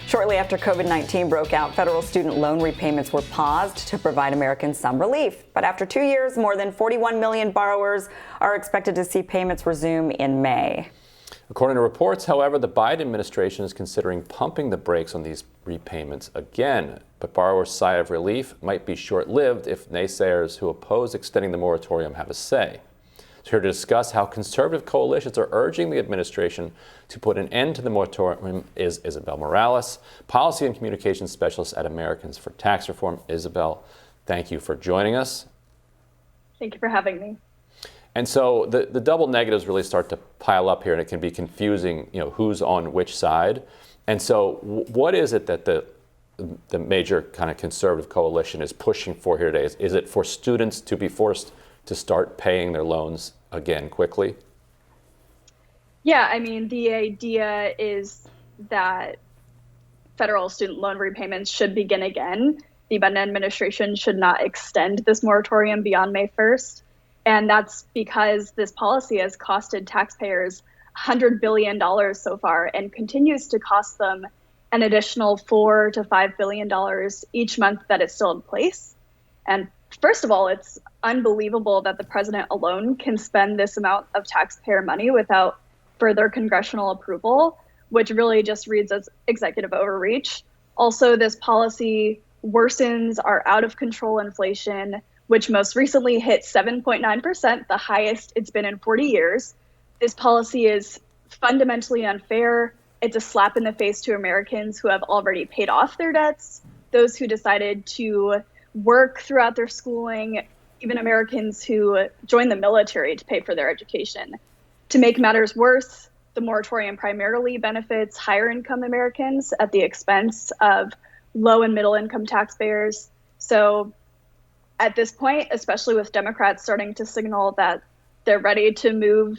Shortly after COVID-19 broke out, federal student loan repayments were paused to provide Americans some relief. But after 2 years, more than 41 million borrowers are expected to see payments resume in May. According to reports, however, the Biden administration is considering pumping the brakes on these repayments again. But borrowers' sigh of relief might be short-lived if naysayers who oppose extending the moratorium have a say. So here to discuss how conservative coalitions are urging the administration to put an end to the moratorium is Isabelle Morales, Policy and Communications Specialist at Americans for Tax Reform. Isabelle, thank you for joining us. Thank you for having me. And so the double negatives really start to pile up here, and it can be confusing, who's on which side. And so what is it that the major kind of conservative coalition is pushing for here today? Is it for students to be forced to start paying their loans again quickly? Yeah, I mean, the idea is that federal student loan repayments should begin again. The Biden administration should not extend this moratorium beyond May 1st. And that's because this policy has costed taxpayers $100 billion so far and continues to cost them an additional $4 to $5 billion each month that it's still in place. And first of all, it's unbelievable that the president alone can spend this amount of taxpayer money without further congressional approval, which really just reads as executive overreach. Also, this policy worsens our out of control inflation, which most recently hit 7.9%, the highest it's been in 40 years. This policy is fundamentally unfair. It's a slap in the face to Americans who have already paid off their debts, those who decided to work throughout their schooling, even Americans who joined the military to pay for their education. To make matters worse, the moratorium primarily benefits higher income Americans at the expense of low and middle income taxpayers. So at this point, especially with Democrats starting to signal that they're ready to move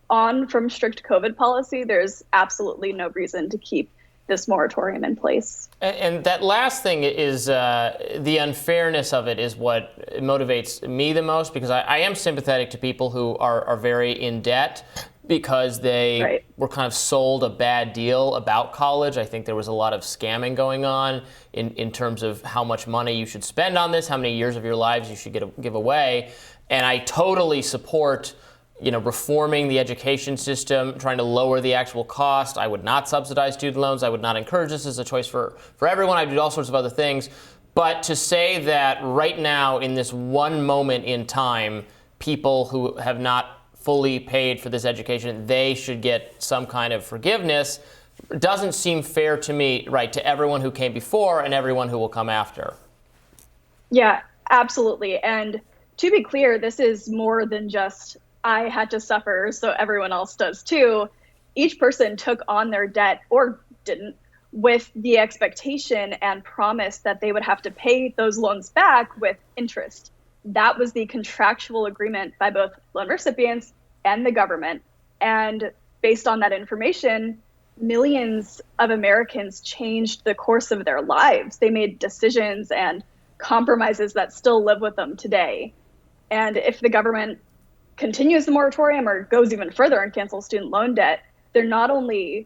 on from strict COVID policy, there's absolutely no reason to keep this moratorium in place. And that last thing is the unfairness of it is what motivates me the most, because I am sympathetic to people who are very in debt because they were kind of sold a bad deal about college. I think there was a lot of scamming going on in terms of how much money you should spend on this, how many years of your lives you should give away. And I totally support reforming the education system, trying to lower the actual cost. I would not subsidize student loans. I would not encourage this as a choice for everyone. I do all sorts of other things. But to say that right now, in this one moment in time, people who have not fully paid for this education, they should get some kind of forgiveness, doesn't seem fair to me, right, to everyone who came before and everyone who will come after. Yeah, absolutely. And to be clear, this is more than just I had to suffer, so everyone else does too. Each person took on their debt, or didn't, with the expectation and promise that they would have to pay those loans back with interest. That was the contractual agreement by both loan recipients and the government. And based on that information, millions of Americans changed the course of their lives. They made decisions and compromises that still live with them today. And if the government continues the moratorium or goes even further and cancels student loan debt, they're not only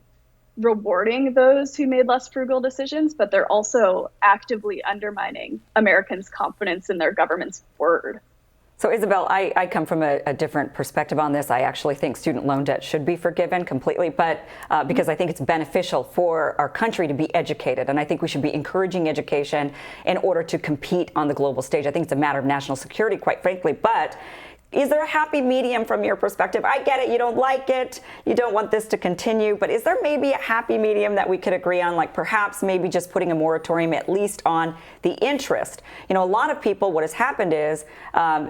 rewarding those who made less frugal decisions, but they're also actively undermining Americans' confidence in their government's word. So, Isabelle, I come from a different perspective on this. I actually think student loan debt should be forgiven completely, but because I think it's beneficial for our country to be educated. And I think we should be encouraging education in order to compete on the global stage. I think it's a matter of national security, quite frankly. But is there a happy medium from your perspective? I get it. You don't like it. You don't want this to continue. But is there maybe a happy medium that we could agree on, like perhaps maybe just putting a moratorium at least on the interest? A lot of people, what has happened is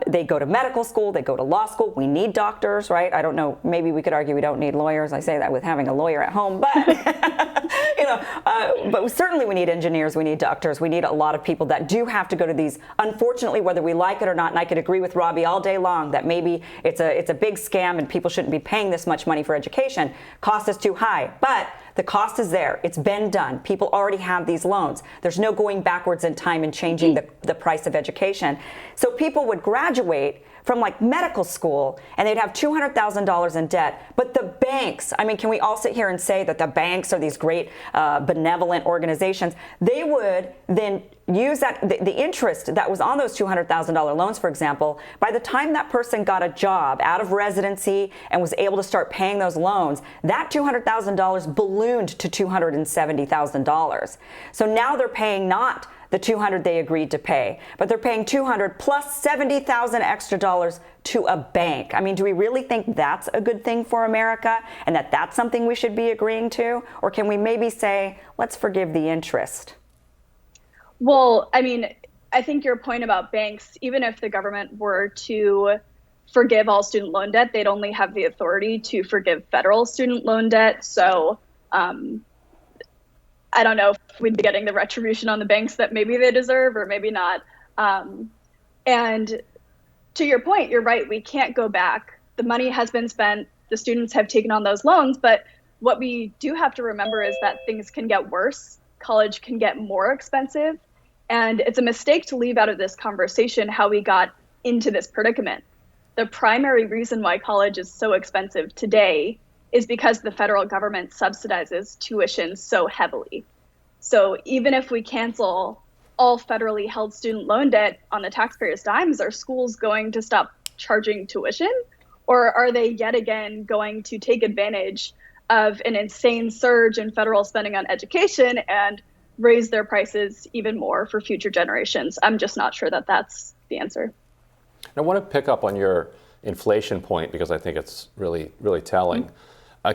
they go to medical school, they go to law school. We need doctors, right? I don't know. Maybe we could argue we don't need lawyers. I say that with having a lawyer at home. But, but certainly we need engineers. We need doctors. We need a lot of people that do have to go to these, unfortunately, whether we like it or not. And I could agree with Robbie all day long that maybe it's a big scam and people shouldn't be paying this much money for education. Cost is too high, but the cost is there. It's been done. People already have these loans. There's no going backwards in time and changing the price of education. So people would graduate from like medical school, and they'd have $200,000 in debt. But the banks, I mean, can we all sit here and say that the banks are these great benevolent organizations? They would then use that, the interest that was on those $200,000 loans, for example, by the time that person got a job out of residency and was able to start paying those loans, that $200,000 ballooned to $270,000. So now they're paying not the $200 they agreed to pay, but they're paying $200 plus $70,000 extra dollars to a bank. I mean, do we really think that's a good thing for America and that that's something we should be agreeing to? Or can we maybe say, let's forgive the interest? Well, I mean, I think your point about banks, even if the government were to forgive all student loan debt, they'd only have the authority to forgive federal student loan debt. So I don't know if we'd be getting the retribution on the banks that maybe they deserve or maybe not. And to your point, you're right. We can't go back. The money has been spent. The students have taken on those loans. But what we do have to remember is that things can get worse. College can get more expensive. And it's a mistake to leave out of this conversation how we got into this predicament. The primary reason why college is so expensive today is because the federal government subsidizes tuition so heavily. So even if we cancel all federally held student loan debt on the taxpayers' dimes, are schools going to stop charging tuition? Or are they yet again going to take advantage of an insane surge in federal spending on education and raise their prices even more for future generations? I'm just not sure that that's the answer. I want to pick up on your inflation point because I think it's really, really telling.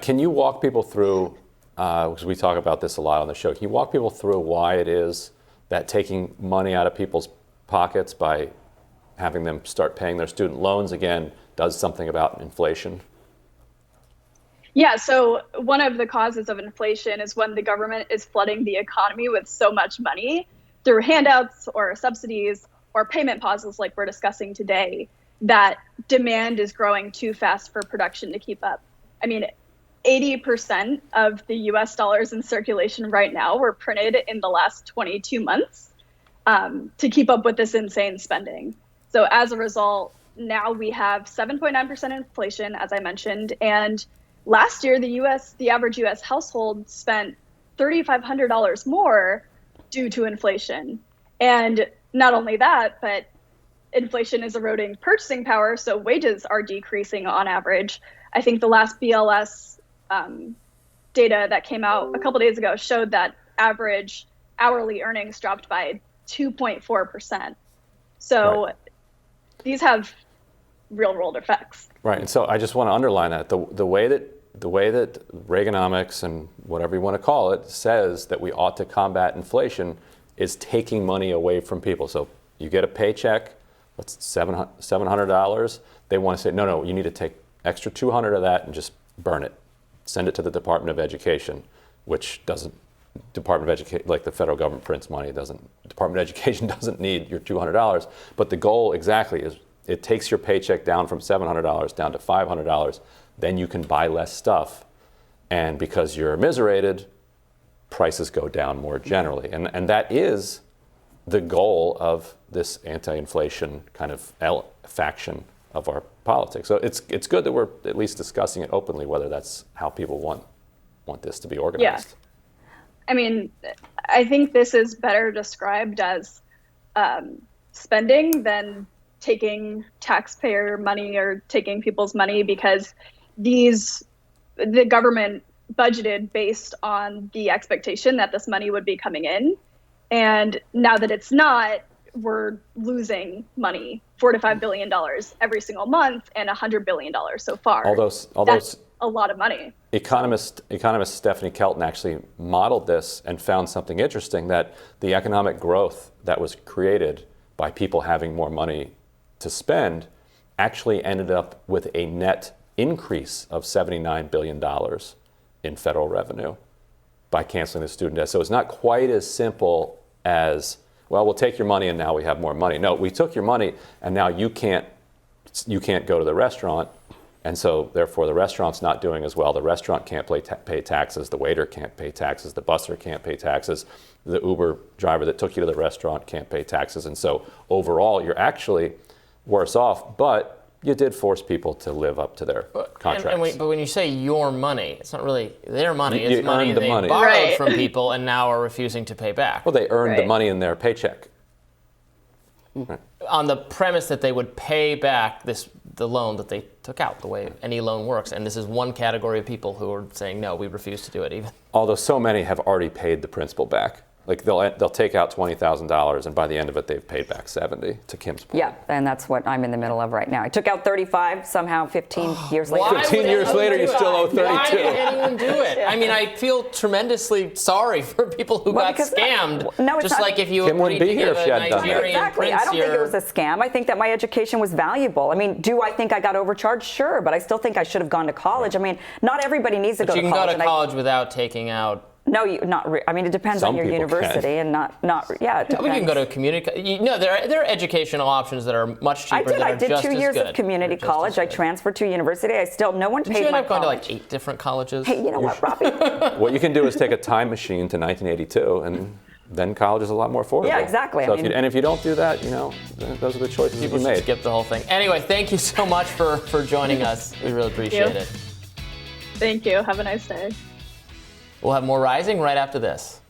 Can you walk people through, because we talk about this a lot on the show, can you walk people through why it is that taking money out of people's pockets by having them start paying their student loans again does something about inflation? Yeah, so one of the causes of inflation is when the government is flooding the economy with so much money through handouts or subsidies or payment pauses like we're discussing today, that demand is growing too fast for production to keep up. I mean, 80% of the US dollars in circulation right now were printed in the last 22 months to keep up with this insane spending. So as a result, now we have 7.9% inflation, as I mentioned, and last year, the average U.S. household spent $3,500 more due to inflation. And not only that, but inflation is eroding purchasing power, so wages are decreasing on average. I think the last BLS data that came out a couple days ago showed that average hourly earnings dropped by 2.4%. So these have real-world effects. Right, and so I just want to underline that the way that Reaganomics and whatever you want to call it says that we ought to combat inflation is taking money away from people. So you get a paycheck, that's $700. They want to say, no, you need to take extra $200 of that and just burn it. Send it to the Department of Education, which doesn't. Department of Education, like the federal government prints money, Department of Education doesn't need your $200. But the goal exactly is it takes your paycheck down from $700 down to $500. Then you can buy less stuff. And because you're immiserated, prices go down more generally. And that is the goal of this anti-inflation kind of faction of our politics. So it's good that we're at least discussing it openly, whether that's how people want this to be organized. Yeah. I mean, I think this is better described as spending than taking taxpayer money or taking people's money, because the government budgeted based on the expectation that this money would be coming in. And now that it's not, we're losing money, $4 to $5 billion every single month, and $100 billion so far. That's a lot of money. Economist Stephanie Kelton actually modeled this and found something interesting, that the economic growth that was created by people having more money to spend actually ended up with a net increase of $79 billion in federal revenue by canceling the student debt. So it's not quite as simple as, well, we'll take your money and now we have more money. No, we took your money and now you can't go to the restaurant, and so therefore the restaurant's not doing as well. The restaurant can't pay taxes, the waiter can't pay taxes, the busser can't pay taxes, the Uber driver that took you to the restaurant can't pay taxes, and so overall you're actually worse off. But you did force people to live up to their contracts. But when you say your money, it's not really their money. You It's money earned the they money. borrowed Right. from people and now are refusing to pay back. Well, they earned the Right. money in their paycheck. Right. On the premise that they would pay back the loan that they took out, the way any loan works. And this is one category of people who are saying, no, we refuse to do it even. Although so many have already paid the principal back. Like they'll take out $20,000 and by the end of it they've paid back 70, to Kim's point. Yeah, and that's what I'm in the middle of right now. I took out 35 somehow 15 years later. Why 15 would years anyone later, do you it? still owe Why 32. would anyone do it? I mean, I feel tremendously sorry for people who Well, got because scammed. no, it's just not- like if you Kim wouldn't agreed be to here give if she a hadn't done that. Nigerian Exactly. I prince don't think it your- was a scam. I think that my education was valuable. I mean, do I think I got overcharged? Sure, but I still think I should have gone to college. I mean, not everybody needs to But go you to can college. go to college without taking out. No, I mean, it depends Some on your people university can. and not. Yeah, it We can depends. go to community. No, there are educational options that are much cheaper. I that did are just 2 as years good. of community They're just as college. I good. transferred to university. No one Did paid you end my up going to college. like 8 different colleges? Hey, you know what, Robbie? What you can do is take a time machine to 1982 and then college is a lot more affordable. Yeah, exactly. So I mean- if you don't do that, those are the choices People you should made. skip the whole thing. Anyway, thank you so much for joining us. We really appreciate you. it. Thank you. Have a nice day. We'll have more Rising right after this.